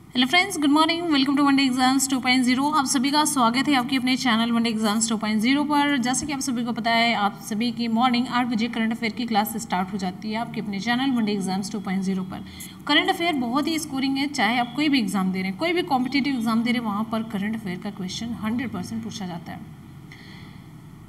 Hello friends, good morning. Welcome to one day exams 2.0। आप सभी का स्वागत है आपके अपने चैनल वनडे एग्जाम्स 2.0 पर। जैसे कि आप सभी को पता है, आप सभी की मॉर्निंग 8 बजे करंट अफेयर की क्लास स्टार्ट हो जाती है आपके अपने चैनल वनडे एग्जाम्स 2.0 पर। करंट अफेयर बहुत ही स्कोरिंग है, चाहे आप कोई भी एग्जाम दे रहे हैं, कोई भी कॉम्पिटिटिव एग्जाम दे रहे हैं, वहाँ पर करंट अफेयर का क्वेश्चन 100% पूछा जाता है।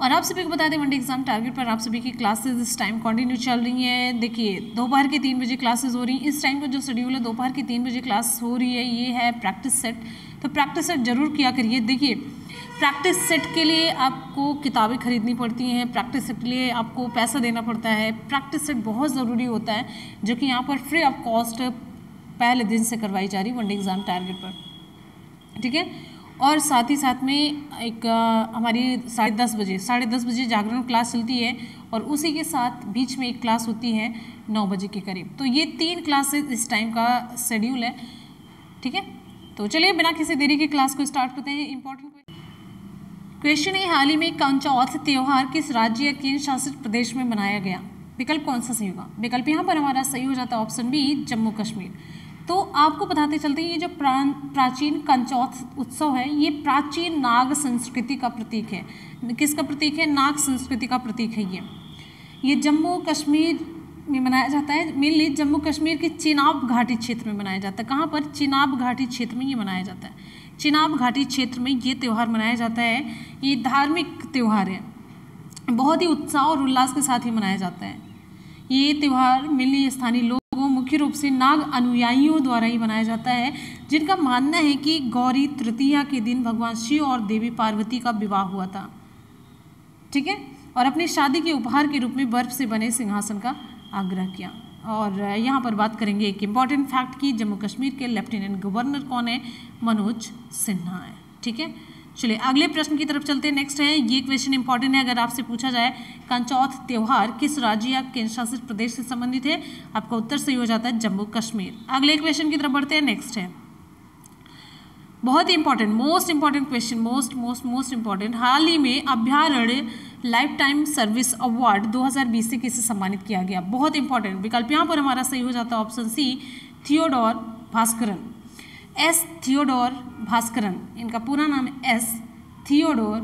और आप सभी को बता दें, वनडे एग्जाम टारगेट पर आप सभी की क्लासेस इस टाइम कंटिन्यू चल रही हैं। देखिए, दोपहर के 3 बजे क्लासेस हो रही हैं। इस टाइम का जो शेड्यूल है, दोपहर की 3 बजे क्लास हो रही है, ये है प्रैक्टिस सेट। तो प्रैक्टिस सेट जरूर किया करिए। देखिए, प्रैक्टिस सेट के लिए आपको किताबें खरीदनी पड़ती हैं, प्रैक्टिस सेट के लिए आपको पैसा देना पड़ता है। प्रैक्टिस सेट बहुत ज़रूरी होता है, जो कि यहाँ पर फ्री ऑफ कॉस्ट पहले दिन से करवाई जा रही है वनडे एग्जाम टारगेट पर। ठीक है। और साथ ही साथ में एक हमारी 10:30 बजे जागरण क्लास चलती है, और उसी के साथ बीच में एक क्लास होती है 9 बजे के करीब। तो ये 3 क्लासेस इस टाइम का शेड्यूल है। ठीक है, तो चलिए बिना किसी देरी के क्लास को स्टार्ट करते हैं। इंपॉर्टेंट क्वेश्चन है, हाल ही में कंचौथ त्योहार किस राज्य या केंद्र शासित प्रदेश में मनाया गया? विकल्प कौन सा सही होगा? विकल्प यहाँ पर हमारा सही हो जाता है ऑप्शन बी, जम्मू कश्मीर। तो आपको बताते चलते हैं, ये जो प्राचीन कंचौथ उत्सव है, ये प्राचीन नाग संस्कृति का प्रतीक है। किसका प्रतीक है? नाग संस्कृति का प्रतीक है ये जम्मू कश्मीर में मनाया जाता है। मेनली जम्मू कश्मीर के चिनाब घाटी क्षेत्र में मनाया जाता है। कहाँ पर? चिनाब घाटी क्षेत्र में ये मनाया जाता है। चिनाब घाटी क्षेत्र में ये त्यौहार मनाया जाता है। ये धार्मिक त्यौहार है, बहुत ही उत्साह और उल्लास के साथ ही मनाया जाता है। ये त्यौहार मेनली स्थानीय लोग, मुख्य रूप से नाग अनुयायियों द्वारा ही मनाया जाता है, जिनका मानना है कि गौरी तृतीया के दिन भगवान शिव और देवी पार्वती का विवाह हुआ था। ठीक है, और अपनी शादी के उपहार के रूप में बर्फ से बने सिंहासन का आग्रह किया। और यहाँ पर बात करेंगे एक इम्पॉर्टेंट फैक्ट की, जम्मू कश्मीर के लेफ्टिनेंट गवर्नर कौन है? मनोज सिन्हा है। ठीक है, चलिए अगले प्रश्न की तरफ चलते हैं। नेक्स्ट है, ये क्वेश्चन इंपॉर्टेंट है। अगर आपसे पूछा जाए कंचौथ त्योहार किस राज्य या केंद्र शासित प्रदेश से संबंधित है, आपका उत्तर सही हो जाता है जम्मू कश्मीर। अगले क्वेश्चन की तरफ बढ़ते हैं। नेक्स्ट है बहुत ही important, most important question, most important. हाल ही में अभ्यारण्य लाइफ टाइम सर्विस अवार्ड 2020 से किसे सम्मानित किया गया? बहुत इंपॉर्टेंट। विकल्प यहाँ पर हमारा सही हो जाता है option C, Theodore Bhaskaran. S Theodore Bhaskaran, इनका पूरा नाम है एस थियोडोर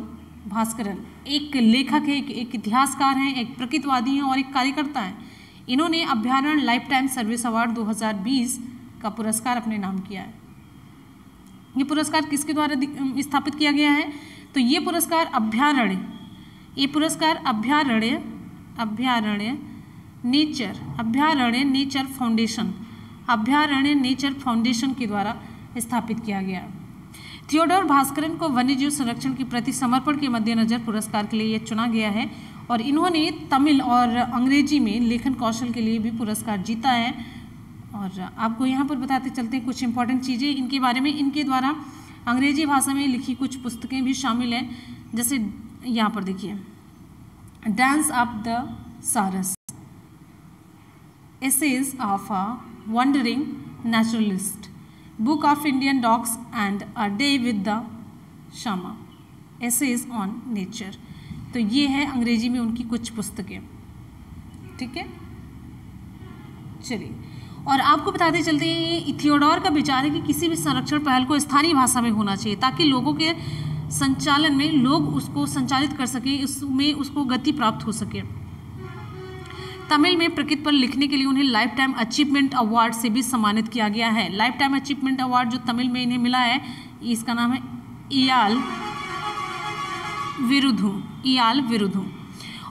भास्करन। एक लेखक है, एक इतिहासकार हैं, एक प्रकृतवादी हैं और एक कार्यकर्ता हैं। इन्होंने अभ्यारण्य लाइफ टाइम सर्विस अवार्ड 2020 का पुरस्कार अपने नाम किया है। ये पुरस्कार किसके द्वारा स्थापित किया गया है? तो ये पुरस्कार अभ्यारण्य नेचर फाउंडेशन के द्वारा स्थापित किया गया। थियोडोर भास्करन को वन्यजीव संरक्षण के प्रति समर्पण के मद्देनजर पुरस्कार के लिए ये चुना गया है, और इन्होंने तमिल और अंग्रेजी में लेखन कौशल के लिए भी पुरस्कार जीता है। और आपको यहाँ पर बताते चलते हैं कुछ इंपॉर्टेंट चीज़ें इनके बारे में। इनके द्वारा अंग्रेजी भाषा में लिखी कुछ पुस्तकें भी शामिल हैं, जैसे यहाँ पर देखिए, dance of the sarus, essays of a wandering naturalist, book of Indian dogs and a day with the shama, essays on nature. तो ये है अंग्रेजी में उनकी कुछ पुस्तकें। ठीक है, चलिए, और आपको बताते चलते हैं, ये थियोडोर का विचार है कि किसी भी संरक्षण पहल को स्थानीय भाषा में होना चाहिए, ताकि लोगों के संचालन में लोग उसको संचालित कर सके, उसमें उसको गति प्राप्त हो सके। तमिल में प्रकृति पर लिखने के लिए उन्हें लाइफ टाइम अचीवमेंट अवार्ड से भी सम्मानित किया गया है। लाइफ टाइम अचीवमेंट अवार्ड जो तमिल में इन्हें मिला है, इसका नाम है इयाल विरुधु।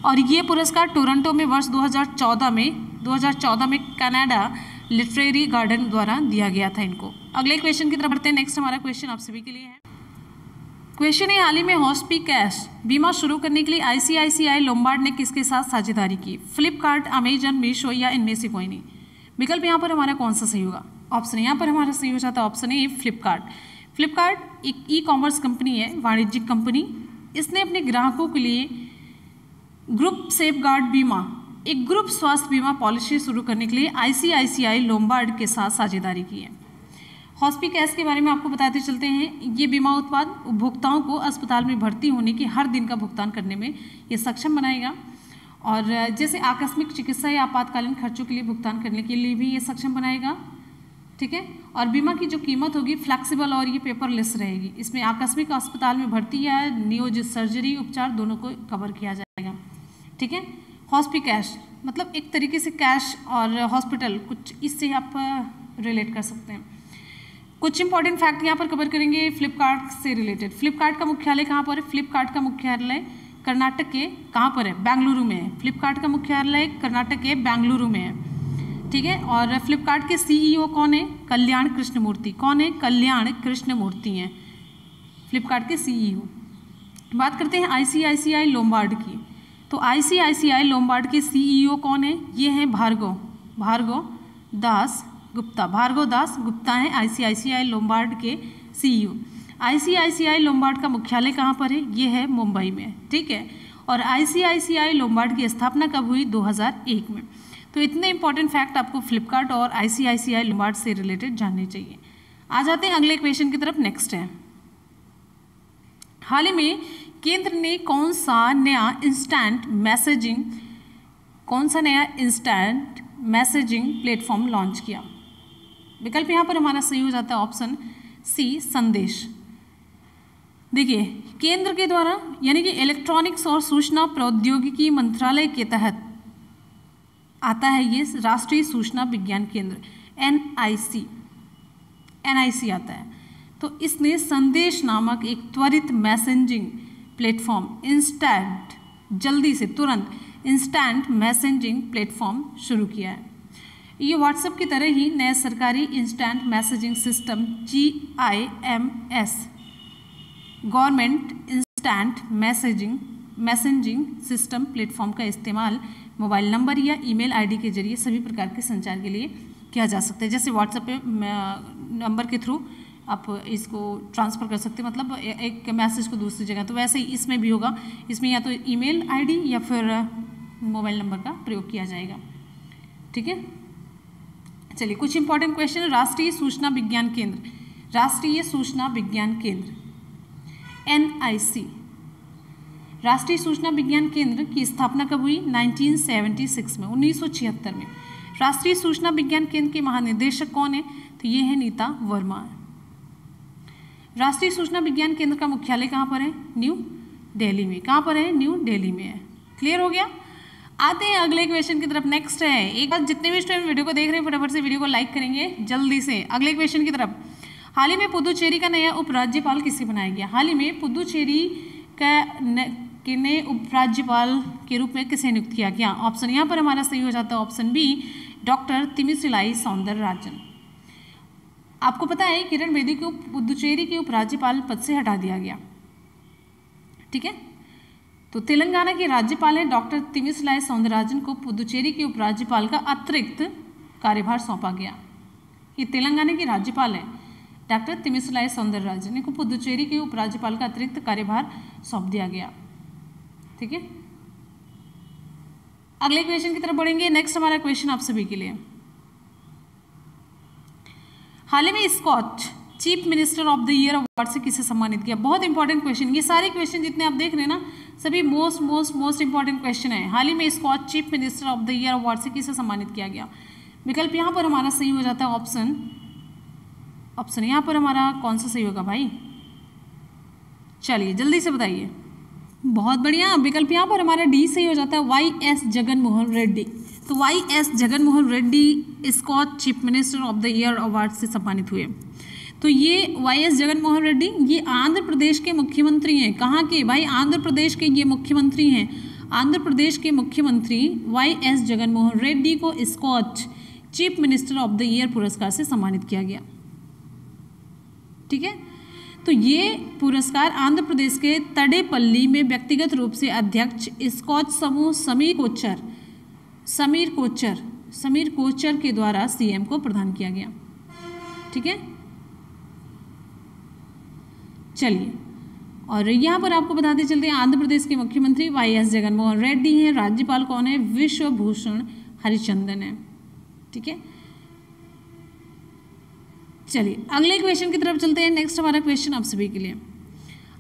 और ये पुरस्कार टोरंटो में वर्ष 2014 में कनाडा लिटरेरी गार्डन द्वारा दिया गया था इनको। अगले क्वेश्चन की तरफ बढ़ते हैं। नेक्स्ट हमारा क्वेश्चन आप सभी के लिए है। क्वेश्चन है, हाल ही में हॉस्पिकैश बीमा शुरू करने के लिए आईसीआईसीआई लोम्बार्ड ने किसके साथ साझेदारी की? फ्लिपकार्ट, अमेजन, मीशो या इनमें से कोई नहीं। विकल्प यहाँ पर हमारा कौन सा सही होगा? ऑप्शन यहाँ पर हमारा सही हो जाता है ऑप्शन ए, फ्लिपकार्ट। फ्लिपकार्ट एक ई कॉमर्स कंपनी है, वाणिज्यिक कंपनी। इसने अपने ग्राहकों के लिए ग्रुप सेफगार्ड बीमा, एक ग्रुप स्वास्थ्य बीमा पॉलिसी शुरू करने के लिए आईसीआईसीआई लोम्बार्ड के साथ साझेदारी की है। हॉस्पिकैश के बारे में आपको बताते चलते हैं, ये बीमा उत्पाद उपभोक्ताओं को अस्पताल में भर्ती होने के हर दिन का भुगतान करने में ये सक्षम बनाएगा, और जैसे आकस्मिक चिकित्सा या आपातकालीन खर्चों के लिए भुगतान करने के लिए भी ये सक्षम बनाएगा। ठीक है। और बीमा की जो कीमत होगी फ्लेक्सिबल और ये पेपरलेस रहेगी। इसमें आकस्मिक अस्पताल में भर्ती या नियोजित सर्जरी उपचार दोनों को कवर किया जाएगा, ठीक है। हॉस्पी कैश मतलब एक तरीके से कैश और हॉस्पिटल कुछ इससे आप रिलेट कर सकते हैं। कुछ इंपॉर्टेंट फैक्ट यहाँ पर कवर करेंगे फ्लिपकार्ट से रिलेटेड। फ्लिपकार्ट का मुख्यालय कहाँ पर है? फ्लिपकार्ट का मुख्यालय कर्नाटक के कहाँ पर है? बेंगलुरु में है। फ्लिपकार्ट का मुख्यालय कर्नाटक के बेंगलुरु में है, ठीक है। और फ्लिपकार्ट के सीईओ कौन है? कल्याण कृष्णमूर्ति। कौन है? कल्याण कृष्णमूर्ति हैं फ्लिपकार्ट के सीईओ। बात करते हैं आईसीआईसीआई लोम्बार्ड की। तो आईसीआईसीआई लोम्बार्ड के सीईओ कौन है? ये हैं भार्गव दास गुप्ता। भार्गव दास गुप्ता हैं आईसीआईसीआई लोम्बार्ड के सीईओ। आईसीआईसीआई लोम्बार्ड का मुख्यालय कहाँ पर है? ये है मुंबई में, ठीक है। और आईसीआईसीआई लोम्बार्ड की स्थापना कब हुई? 2001 में। तो इतने इंपॉर्टेंट फैक्ट आपको फ्लिपकार्ट और आईसीआईसीआई लोम्बार्ड से रिलेटेड जानने चाहिए। आ जाते हैं अगले क्वेश्चन की तरफ। नेक्स्ट है, हाल ही में केंद्र ने कौन सा नया इंस्टेंट मैसेजिंग प्लेटफॉर्म लॉन्च किया? विकल्प यहाँ पर हमारा सही हो जाता है ऑप्शन सी, संदेश। देखिए, केंद्र के द्वारा यानी कि इलेक्ट्रॉनिक्स और सूचना प्रौद्योगिकी मंत्रालय के तहत आता है ये राष्ट्रीय सूचना विज्ञान केंद्र NIC आता है। तो इसने संदेश नामक एक त्वरित messaging platform instant messaging platform शुरू किया है। ये व्हाट्सएप की तरह ही नया सरकारी instant messaging system GIMS government instant messaging system platform का इस्तेमाल मोबाइल नंबर या ईमेल आईडी के जरिए सभी प्रकार के संचार के लिए किया जा सकता है। जैसे व्हाट्सएप पे नंबर के थ्रू आप इसको ट्रांसफ़र कर सकते हैं, मतलब एक मैसेज को दूसरी जगह, तो वैसे ही इसमें भी होगा। इसमें या तो ईमेल आईडी या फिर मोबाइल नंबर का प्रयोग किया जाएगा, ठीक है। चलिए, कुछ इंपॉर्टेंट क्वेश्चन। राष्ट्रीय सूचना विज्ञान केंद्र NIC राष्ट्रीय सूचना विज्ञान केंद्र की स्थापना कब हुई? 1976 में, 1976 में। राष्ट्रीय सूचना विज्ञान केंद्र के महानिदेशक कौन है? तो ये है नीता वर्मा। राष्ट्रीय सूचना विज्ञान केंद्र का मुख्यालय कहाँ पर है? न्यू दिल्ली में। कहाँ पर है? न्यू दिल्ली में है। क्लियर हो गया। आते हैं अगले क्वेश्चन की तरफ। नेक्स्ट है, एक बार जितने भी स्टूडेंट वीडियो को देख रहे हैं फटाफट से वीडियो को लाइक करेंगे जल्दी से। अगले क्वेश्चन की तरफ। हाल ही में पुदुचेरी का नया उपराज्यपाल किसे बनाया गया? हाल ही में पुदुचेरी के नए उपराज्यपाल के रूप में किसे नियुक्त किया गया? ऑप्शन यहाँ पर हमारा सही हो जाता है ऑप्शन बी, डॉक्टर तिमिसिलाई सौंदरराजन। आपको पता है किरण बेदी को पुदुचेरी के उपराज्यपाल पद से हटा दिया गया, ठीक है। तो तेलंगाना के राज्यपाल हैं डॉक्टर तिमिसिलाई सौंदरराजन को पुदुचेरी के उपराज्यपाल का अतिरिक्त कार्यभार सौंपा गया। ये तेलंगाना के राज्यपाल हैं डॉक्टर तिमिसिलाई सौंदरराजन को पुदुचेरी के उपराज्यपाल का अतिरिक्त कार्यभार सौंप दिया गया, ठीक है। अगले क्वेश्चन की तरफ बढ़ेंगे। नेक्स्ट हमारा क्वेश्चन आप सभी के लिए, हाल ही में Skoch chief minister of the year award से किसे सम्मानित किया? बहुत इंपॉर्टेंट क्वेश्चन। ये सारे क्वेश्चन जितने आप देख रहे हैं ना, सभी मोस्ट इंपॉर्टेंट क्वेश्चन है। हाल ही में Skoch chief minister of the year award से किसे सम्मानित किया गया? विकल्प यहाँ पर हमारा सही हो जाता है ऑप्शन यहाँ पर हमारा कौन सा सही होगा भाई? चलिए जल्दी से बताइए। बहुत बढ़िया, विकल्प यहाँ पर हमारा डी सही हो जाता है, YS जगनमोहन रेड्डी। तो YS Jaganmohan Reddy Skoch chief minister of the year award से सम्मानित हुए। तो ये YS जगनमोहन रेड्डी ये आंध्र प्रदेश के मुख्यमंत्री हैं। कहाँ के भाई? आंध्र प्रदेश के ये मुख्यमंत्री हैं। आंध्र प्रदेश के मुख्यमंत्री YS जगनमोहन रेड्डी को Skoch chief minister of the year पुरस्कार से सम्मानित किया गया, ठीक है। तो ये पुरस्कार आंध्र प्रदेश के तडेपल्ली में व्यक्तिगत रूप से अध्यक्ष स्कॉच समूह समीर कोचर के द्वारा CM को प्रदान किया गया, ठीक है। चलिए, और यहाँ पर आपको बताते चलते हैं आंध्र प्रदेश के मुख्यमंत्री YS जगनमोहन रेड्डी हैं। राज्यपाल कौन है? विश्वभूषण हरिचंदन है, ठीक है। चलिए अगले क्वेश्चन की तरफ चलते हैं। नेक्स्ट हमारा क्वेश्चन आप सभी के लिए,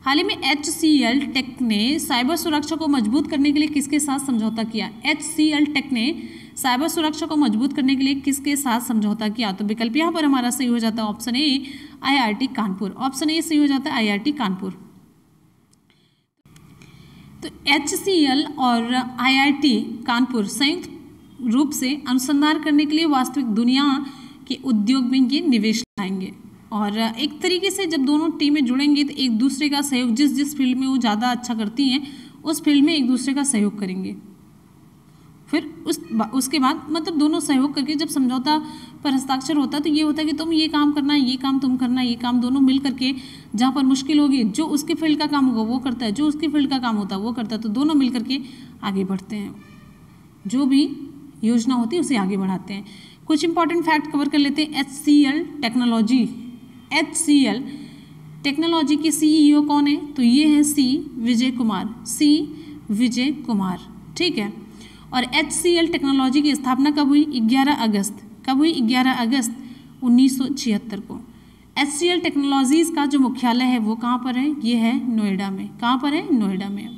हाल ही में HCL टेक ने साइबर सुरक्षा को मजबूत करने के लिए किसके साथ समझौता किया? HCL टेक ने साइबर सुरक्षा को मजबूत करने के लिए किसके साथ समझौता किया? तो विकल्प यहाँ पर हमारा सही हो जाता है option A IIT Kanpur. Option A सही हो जाता है IIT कानपुर। तो HCL और IIT कानपुर संयुक्त रूप से अनुसंधान करने के लिए वास्तविक दुनिया के उद्योग में ये निवेश लाएंगे और एक तरीके से जब दोनों टीमें जुड़ेंगी तो एक दूसरे का सहयोग, जिस फील्ड में वो ज़्यादा अच्छा करती हैं उस फील्ड में एक दूसरे का सहयोग करेंगे। फिर उसके बाद मतलब दोनों सहयोग करके जब समझौता पर हस्ताक्षर होता है तो ये होता है कि तुम ये काम करना, ये काम तुम करना, ये काम दोनों मिल करके जहाँ पर मुश्किल होगी जो उसके फील्ड का काम होगा वो करता है, जो उसके फील्ड का काम होता है वो करता है, तो दोनों मिल करके आगे बढ़ते हैं, जो भी योजना होती है उसे आगे बढ़ाते हैं। कुछ इंपॉर्टेंट फैक्ट कवर कर लेते हैं। HCL टेक्नोलॉजी के CEO कौन है? तो ये है C विजय कुमार, ठीक है। और HCL टेक्नोलॉजी की स्थापना कब हुई? 11 अगस्त 1976 को। HCL टेक्नोलॉजीज का जो मुख्यालय है वो कहाँ पर है? ये है नोएडा में। कहाँ पर है? नोएडा में।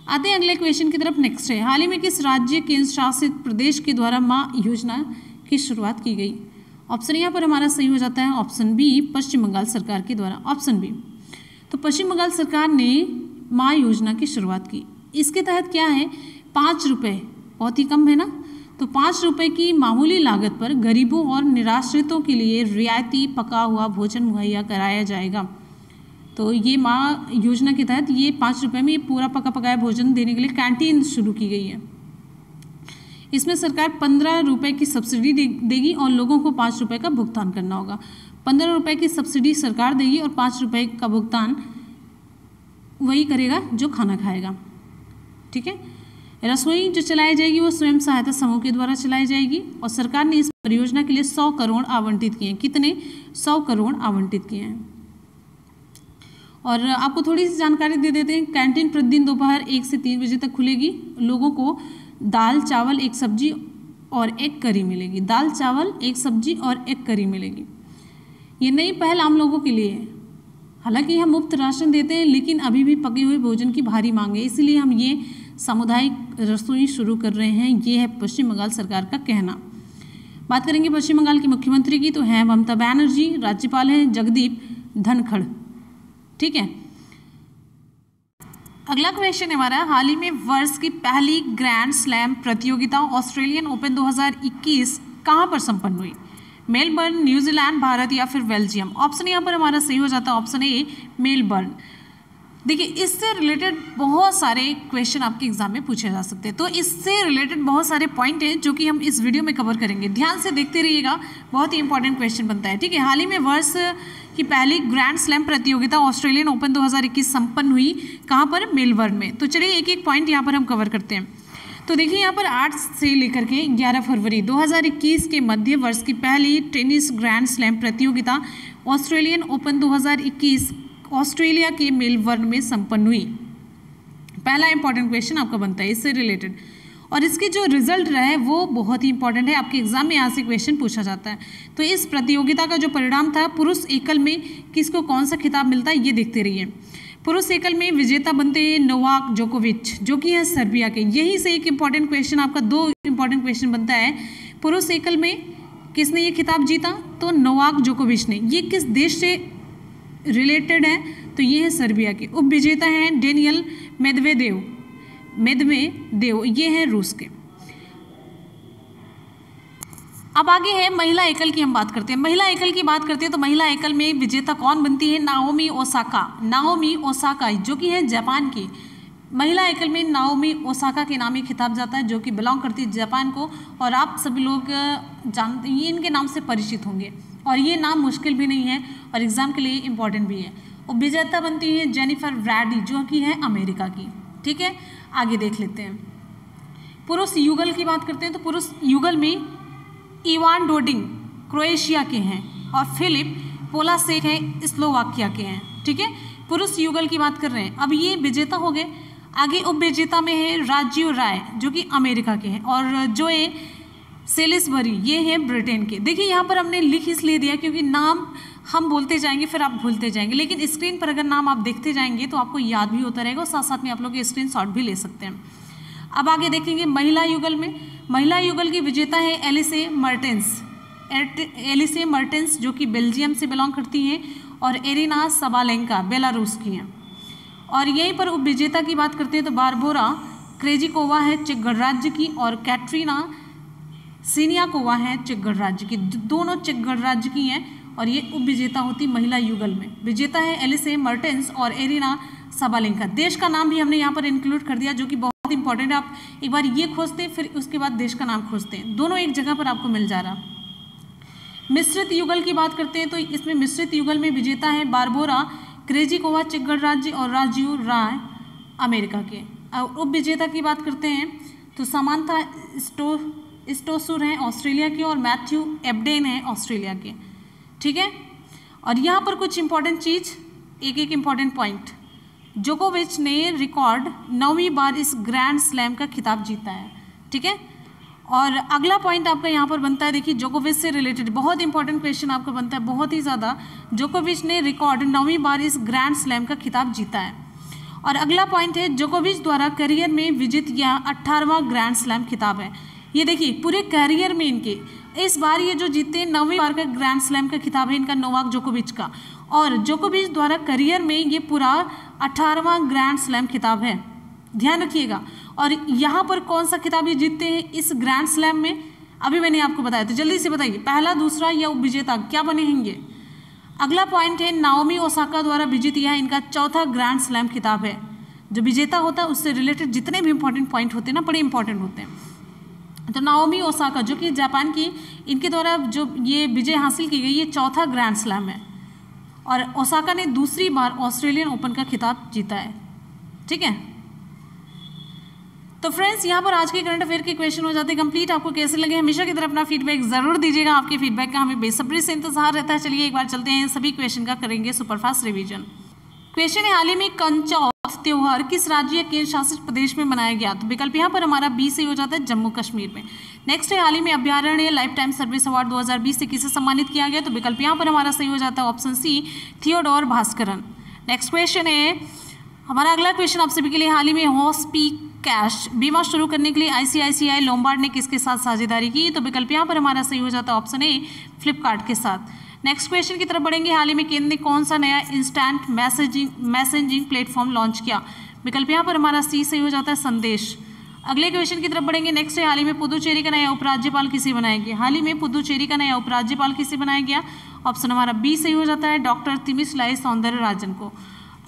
आते हैं अगले क्वेश्चन की तरफ। नेक्स्ट है, हाल ही में किस राज्य केंद्र शासित प्रदेश के द्वारा माँ योजना की शुरुआत की गई? ऑप्शन यहाँ पर हमारा सही हो जाता है ऑप्शन बी पश्चिम बंगाल सरकार के द्वारा। ऑप्शन बी, तो पश्चिम बंगाल सरकार ने माँ योजना की शुरुआत की। इसके तहत क्या है? 5 रुपये, बहुत ही कम है ना, तो 5 रुपये की मामूली लागत पर गरीबों और निराश्रितों के लिए रियायती पका हुआ भोजन मुहैया कराया जाएगा। तो ये माँ योजना के तहत ये 5 रुपये में पूरा पका पकाया भोजन देने के लिए कैंटीन शुरू की गई है। इसमें सरकार 15 रुपये की सब्सिडी देगी और लोगों को 5 रुपये का भुगतान करना होगा। 15 रुपये की सब्सिडी सरकार देगी और 5 रुपये का भुगतान वही करेगा जो खाना खाएगा, ठीक है। रसोई जो चलाई जाएगी वो स्वयं सहायता समूह के द्वारा चलाई जाएगी और सरकार ने इस परियोजना के लिए 100 करोड़ आवंटित किए हैं। कितने? 100 करोड़ आवंटित किए हैं। और आपको थोड़ी सी जानकारी दे देते हैं। कैंटीन प्रतिदिन दोपहर 1 से 3 बजे तक खुलेगी। लोगों को दाल चावल 1 सब्जी और 1 करी मिलेगी। दाल चावल 1 सब्जी और 1 करी मिलेगी। ये नई पहल आम लोगों के लिए है। हालांकि हम मुफ्त राशन देते हैं लेकिन अभी भी पके हुए भोजन की भारी मांग है, इसलिए हम ये सामुदायिक रसोई शुरू कर रहे हैं। ये है पश्चिम बंगाल सरकार का कहना। बात करेंगे पश्चिम बंगाल की मुख्यमंत्री की, तो हैं ममता बनर्जी। राज्यपाल हैं जगदीप धनखड़, ठीक है। अगला क्वेश्चन हमारा, हाल ही में वर्ष की पहली ग्रैंड स्लैम प्रतियोगिता ऑस्ट्रेलियन ओपन 2021 कहाँ पर संपन्न हुई? मेलबर्न, न्यूजीलैंड, भारत या फिर बेल्जियम? ऑप्शन यहाँ पर हमारा सही हो जाता है ऑप्शन ए मेलबर्न। देखिए, इससे रिलेटेड बहुत सारे क्वेश्चन आपके एग्जाम में पूछे जा सकते हैं, तो इससे रिलेटेड बहुत सारे पॉइंट हैं जो कि हम इस वीडियो में कवर करेंगे। ध्यान से देखते रहिएगा, बहुत ही इंपॉर्टेंट क्वेश्चन बनता है, ठीक है। हाल ही में वर्ष की पहली ग्रैंड स्लैम प्रतियोगिता ऑस्ट्रेलियन ओपन 2021 संपन्न हुई कहाँ पर? मेलबर्न में। तो चलिए एक एक पॉइंट यहाँ पर हम कवर करते हैं। तो देखिए यहाँ पर 8 से लेकर के 11 फरवरी 2021 के मध्य वर्ष की पहली टेनिस ग्रैंड स्लैम प्रतियोगिता ऑस्ट्रेलियन ओपन 2021 ऑस्ट्रेलिया के मेलबर्न में संपन्न हुई। पहला इंपॉर्टेंट क्वेश्चन आपका बनता है इससे रिलेटेड, और इसके जो रिजल्ट रहे वो बहुत ही इंपॉर्टेंट है। आपके एग्जाम में यहाँ से क्वेश्चन पूछा जाता है। तो इस प्रतियोगिता का जो परिणाम था, पुरुष एकल में किसको कौन सा खिताब मिलता है ये देखते रहिए। पुरुष एकल में विजेता बनते हैं नोवाक जोकोविच, जो कि है सर्बिया के। यही से एक इंपॉर्टेंट क्वेश्चन आपका, 2 इंपॉर्टेंट क्वेश्चन बनता है। पुरुष एकल में किसने ये खिताब जीता? तो नोवाक जोकोविच ने। ये किस देश से रिलेटेड है? तो ये है सर्बिया के। उप विजेता हैं डेनियल मेदवेदेव, ये हैं रूस के। अब आगे है महिला एकल की हम बात करते हैं। महिला एकल की बात करते हैं तो महिला एकल में विजेता कौन बनती है? नाओमी ओसाका, जो कि है जापान की। महिला एकल में नाओमी ओसाका के नाम ही खिताब जाता है, जो कि बिलोंग करती है जापान को, और आप सभी लोग जानते हैं, इनके नाम से परिचित होंगे, और ये नाम मुश्किल भी नहीं है और एग्जाम के लिए इम्पॉर्टेंट भी है। उप विजेता बनती है जेनिफर ब्रैडी, जो कि है अमेरिका की, ठीक है। आगे देख लेते हैं। पुरुष युगल की बात करते हैं तो पुरुष युगल में इवान डोडिंग क्रोएशिया के हैं और फिलिप पोलासेक हैं स्लोवाकिया के हैं, ठीक है। पुरुष युगल की बात कर रहे हैं। अब ये विजेता हो गए। आगे उप विजेता में है राजीव राय, जो कि अमेरिका के हैं, और जोए सेलिसबरी, ये हैं ब्रिटेन के। देखिए यहाँ पर हमने लिख इसलिए दिया क्योंकि नाम हम बोलते जाएंगे फिर आप भूलते जाएंगे, लेकिन स्क्रीन पर अगर नाम आप देखते जाएंगे तो आपको याद भी होता रहेगा और साथ साथ में आप लोग स्क्रीनशॉट भी ले सकते हैं। अब आगे देखेंगे महिला युगल में। महिला युगल की विजेता है एलिसे मर्टेंस जो कि बेल्जियम से बिलोंग करती हैं, और एरिना सबालेंका बेलारूस की हैं। और यहीं पर उपविजेता की बात करते हैं तो बारबोरा क्रेजिकोवा है चेक गणराज्य की, और कैटरीना सीनियाकोवा है चेक गणराज्य की। दोनों चेक गणराज्य की हैं और ये उपविजेता होती महिला युगल में। विजेता है एलिसे मर्टेंस और एरिना सबालेंका। देश का नाम भी हमने यहाँ पर इंक्लूड कर दिया, जो कि बहुत इंपॉर्टेंट है। आप एक बार ये खोजते हैं, फिर उसके बाद देश का नाम खोजते हैं, दोनों एक जगह पर आपको मिल जा रहा। मिश्रित युगल की बात करते हैं तो इसमें मिश्रित युगल में विजेता है बारबोरा क्रेजिकोवा चेक गणराज्य और राजीव राय अमेरिका के। उप विजेता की बात करते हैं तो समांथा स्टोसुर हैं ऑस्ट्रेलिया के, और मैथ्यू एब्डेन हैं ऑस्ट्रेलिया के। ठीक है, और यहाँ पर कुछ इंपॉर्टेंट चीज, एक एक इंपॉर्टेंट पॉइंट। जोकोविच ने रिकॉर्ड 9वीं बार इस ग्रैंड स्लैम का खिताब जीता है। ठीक है, और अगला पॉइंट आपका यहाँ पर बनता है, देखिए जोकोविच से रिलेटेड बहुत इंपॉर्टेंट क्वेश्चन आपका बनता है, बहुत ही ज़्यादा। जोकोविच ने रिकॉर्ड 9वीं बार इस ग्रैंड स्लैम का खिताब जीता है। और अगला पॉइंट है जोकोविच द्वारा करियर में विजित यह 18वां ग्रैंड स्लैम खिताब है। ये देखिए पूरे करियर में इनके इस बार ये जो जीते 9वीं बार का ग्रैंड स्लैम का खिताब है इनका, नोवाक जोकोविच का। और जोकोविच द्वारा करियर में ये पूरा 18वां ग्रैंड स्लैम खिताब है, ध्यान रखिएगा। और यहाँ पर कौन सा खिताब ये जीतते हैं इस ग्रैंड स्लैम में, अभी मैंने आपको बताया, तो जल्दी से बताइए पहला, दूसरा या उपविजेता क्या बने हैं ये। अगला पॉइंट है नाओमी ओसाका द्वारा विजित यह इनका 4था ग्रैंड स्लैम खिताब है। जो विजेता होता है उससे रिलेटेड जितने भी इंपॉर्टेंट पॉइंट होते हैं ना, बड़े इंपॉर्टेंट होते हैं। तो नाओमी ओसाका जो कि जापान की, इनके द्वारा जो ये विजय हासिल की गई, ये 4था ग्रैंड स्लैम है। और ओसाका ने दूसरी बार ऑस्ट्रेलियन ओपन का खिताब जीता है। ठीक है, तो फ्रेंड्स यहाँ पर आज के करंट अफेयर के क्वेश्चन हो जाते हैं कंप्लीट। आपको कैसे लगे हमेशा की तरह अपना फीडबैक जरूर दीजिएगा, आपके फीडबैक का हमें बेसब्री से इंतजार रहता है। चलिए एक बार चलते हैं, सभी क्वेश्चन का करेंगे सुपरफास्ट रिवीजन। क्वेश्चन है, हाल ही में कंचौथ त्योहार किस राज्य या केंद्र शासित प्रदेश में मनाया गया? तो विकल्प यहाँ पर हमारा बी से हो जाता है जम्मू कश्मीर में। नेक्स्ट है, हाल ही में अभ्यारण्य लाइफ टाइम सर्विस अवार्ड 2020 से किसे सम्मानित किया गया? तो विकल्प यहाँ पर हमारा सही हो जाता है option C, Theodore Bhaskaran. Next question है हमारा, अगला क्वेश्चन आप सभी के लिए, हाल ही में हॉस्पी कैश बीमा शुरू करने के लिए आईसीआईसीआई लोम्बार्ड ने किसके साथ साझेदारी की? तो विकल्प यहाँ पर हमारा सही हो जाता है ऑप्शन ए, फ्लिपकार्ट के साथ। नेक्स्ट क्वेश्चन की तरफ बढ़ेंगे, हाल ही में केंद्र ने कौन सा नया इंस्टेंट मैसेजिंग प्लेटफॉर्म लॉन्च किया? विकल्प यहाँ पर हमारा सी सही हो जाता है, संदेश। अगले क्वेश्चन की तरफ बढ़ेंगे, नेक्स्ट है, हाल ही में पुदुचेरी का नया उपराज्यपाल किसे बनाया गया? हाल ही में पुदुचेरी का नया उपराज्यपाल किसे बनाया गया? ऑप्शन हमारा बी सही हो जाता है, डॉक्टर तिमिस्लाई सौंदरराजन को।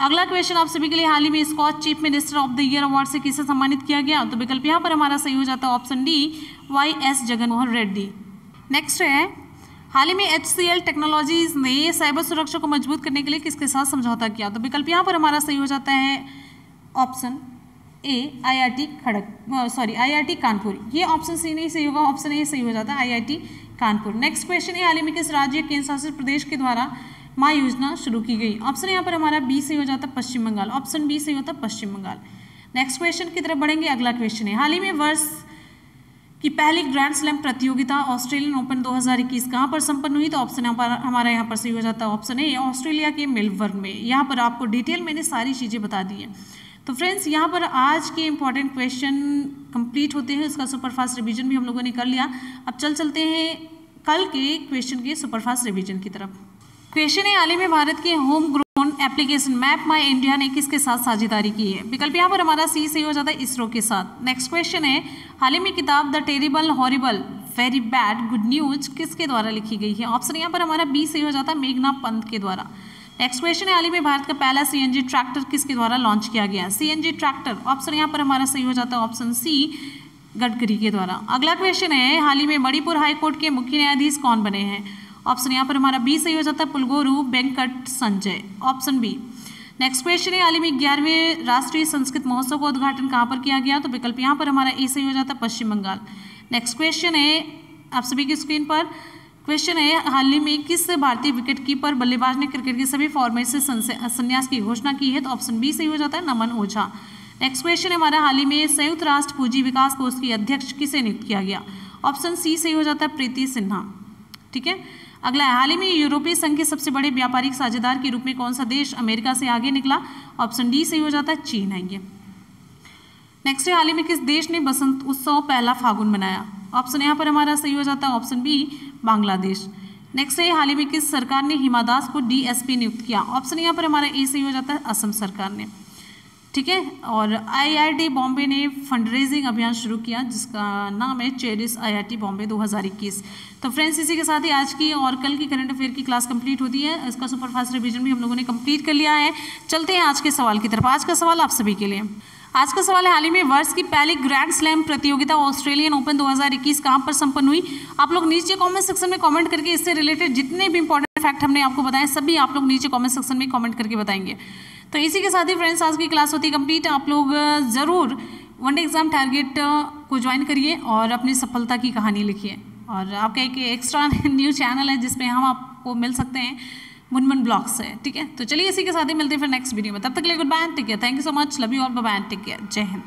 अगला क्वेश्चन आप सभी के लिए, हाल ही में Skoch chief minister of the year award से किसे सम्मानित किया गया? तो विकल्प यहाँ पर हमारा सही हो जाता है option D, YS Jaganmohan Reddy. Next है, हाल ही में HCL टेक्नोलॉजीज ने साइबर सुरक्षा को मजबूत करने के लिए किसके साथ समझौता किया? तो विकल्प यहाँ पर हमारा सही हो जाता है ऑप्शन ए, IIT कानपुर। ये ऑप्शन सी नहीं सही होगा, ऑप्शन ए सही हो जाता है, IIT कानपुर। नेक्स्ट क्वेश्चन है, हाल ही में किस राज्य केंद्र शासित प्रदेश के द्वारा माँ योजना शुरू की गई? ऑप्शन यहाँ पर हमारा बी सही हो जाता है, पश्चिम बंगाल। ऑप्शन बी सही होता है, पश्चिम बंगाल। नेक्स्ट क्वेश्चन की तरफ बढ़ेंगे, अगला क्वेश्चन है, हाल ही में वर्ष की पहली ग्रैंड स्लैम प्रतियोगिता ऑस्ट्रेलियन ओपन 2021 कहाँ पर संपन्न हुई? तो ऑप्शन हमारा यहाँ पर सही हो जाता है ऑप्शन ए, ऑस्ट्रेलिया के मेलबर्न में। यहाँ पर आपको डिटेल मैंने सारी चीज़ें बता दी हैं। तो फ्रेंड्स यहाँ पर आज के इंपॉर्टेंट क्वेश्चन कंप्लीट होते हैं, उसका सुपरफास्ट रिवीजन भी हम लोगों ने कर लिया। अब चलते हैं कल के क्वेश्चन के सुपरफास्ट रिवीजन की तरफ। क्वेश्चन है, हाल ही में भारत के होम ग्रोन एप्लीकेशन मैप माई इंडिया ने किसके साथ साझेदारी की है? विकल्प यहाँ पर हमारा सी सही हो जाता है, इसरो के साथ। नेक्स्ट क्वेश्चन है, हाल ही में किताब the terrible horrible very bad good news किसके द्वारा लिखी गई है? ऑप्शन यहाँ पर हमारा बी सही हो जाता है, मेघना पंत के द्वारा। नेक्स्ट क्वेश्चन है, हाल ही में भारत का पहला CNG ट्रैक्टर किसके द्वारा लॉन्च किया गया? CNG ट्रैक्टर, ऑप्शन यहाँ पर हमारा सही हो जाता है ऑप्शन सी, गडकरी के द्वारा। अगला क्वेश्चन है, हाल ही में मणिपुर हाईकोर्ट के मुख्य न्यायाधीश कौन बने हैं? ऑप्शन यहाँ पर हमारा बी सही हो जाता है, Pulgoru Venkat Sanjay. Option B. Next question है, हाल ही में 11वें राष्ट्रीय संस्कृत महोत्सव का उद्घाटन कहाँ पर किया गया? तो विकल्प यहाँ पर हमारा ए सही हो जाता है, पश्चिम बंगाल। नेक्स्ट क्वेश्चन है आप सभी की स्क्रीन पर, क्वेश्चन है, हाल ही में किस भारतीय विकेटकीपर बल्लेबाज ने क्रिकेट के सभी फॉर्मेट से संन्यास की घोषणा की है? तो ऑप्शन बी सही हो जाता है, नमन ओझा। नेक्स्ट क्वेश्चन है हमारा, हाल ही में संयुक्त राष्ट्र पूंजी विकास कोष की अध्यक्ष किसे नियुक्त किया गया? ऑप्शन सी सही हो जाता है, प्रीति सिन्हा। ठीक है, अगला है, हाल ही में यूरोपीय संघ के सबसे बड़े व्यापारिक साझेदार के रूप में कौन सा देश अमेरिका से आगे निकला? ऑप्शन डी सही हो जाता है, चीन है ये। नेक्स्ट है हाल ही में किस देश ने बसंत उत्सव पहला फागुन मनाया? ऑप्शन यहाँ पर हमारा सही हो जाता है ऑप्शन बी बांग्लादेश। नेक्स्ट है हाल ही में किस सरकार ने हिमा दास को DSP नियुक्त किया? ऑप्शन यहाँ पर हमारा ए सही हो जाता है असम सरकार ने। ठीक है, और IIT बॉम्बे ने फंड रेजिंग अभियान शुरू किया जिसका नाम है चेरिस IIT बॉम्बे 2021। तो फ्रेंड्स इसी के साथ ही आज की और कल की करंट अफेयर की क्लास कंप्लीट होती है। इसका सुपरफास्ट रिवीजन भी हम लोगों ने कंप्लीट कर लिया है। चलते हैं आज के सवाल की तरफ। आज का सवाल आप सभी के लिए, आज का सवाल है हाल ही में वर्ष की पहली ग्रैंड स्लैम प्रतियोगिता ऑस्ट्रेलियन ओपन 2021 कहाँ पर संपन्न हुई? आप लोग नीचे कमेंट सेक्शन में कमेंट करके इससे रिलेटेड जितने भी इंपॉर्टेंट फैक्ट हमने आपको बताए सभी आप लोग नीचे कमेंट सेक्शन में कमेंट करके बताएंगे। तो इसी के साथ ही फ्रेंड्स आज की क्लास होती है कंप्लीट। आप लोग ज़रूर वनडे एग्जाम टारगेट को ज्वाइन करिए और अपनी सफलता की कहानी लिखिए। और आपका एक एक्स्ट्रा न्यू चैनल है जिसपे हम आपको मिल सकते हैं, मुनमुन ब्लॉग्स है। ठीक है, तो चलिए इसी के साथ ही मिलते हैं फिर नेक्स्ट वीडियो में। तब तक के लिए good bye, take care, thank you so much, love you all, bye bye, take care, जय हिंद।